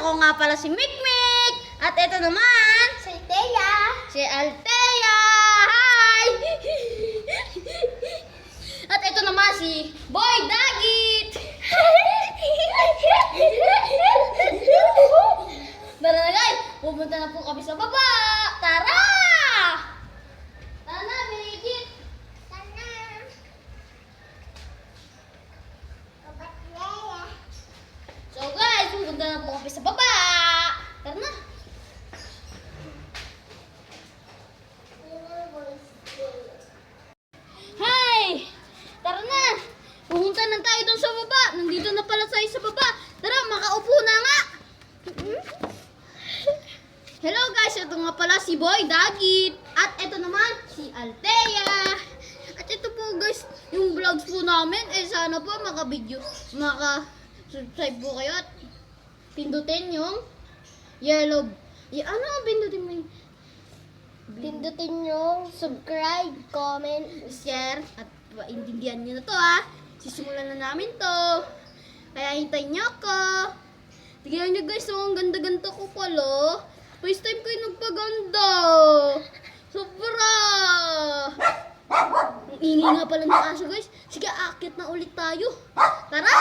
ako nga pala si Mikmik. At ito naman, Si Thea. si Althea. Hi! At ito naman si Boy Dagit. Tara na guys, pupunta na po kami sa baba. Tara! Tara na, Bridget. Sana. Obat Thea. So guys, pupunta na po kami sa baba. Tara na. Hi! Tara na! Pumunta na tayo dun sa baba. Nandito na pala tayo sa baba. Tara, makaupo na nga. Hello guys, ito nga pala si Boy Dagit. At ito naman, si Althea. At ito po guys, yung vlogs po namin. Sana po maka-subscribe po kayo. At pindutin yung yellow. Ano ang pindutin mo yung Pindutin yung subscribe, comment. share at paintindihan nyo na to ha. Sisimulan na namin to. Kaya hintayin nyo ako. Tignan nyo guys, ang ganda-ganda ko pala. First time ko yung nagpaganda. Sobra. Ang ingay nga pala ng aso guys. Sige, akit na ulit tayo. Tara!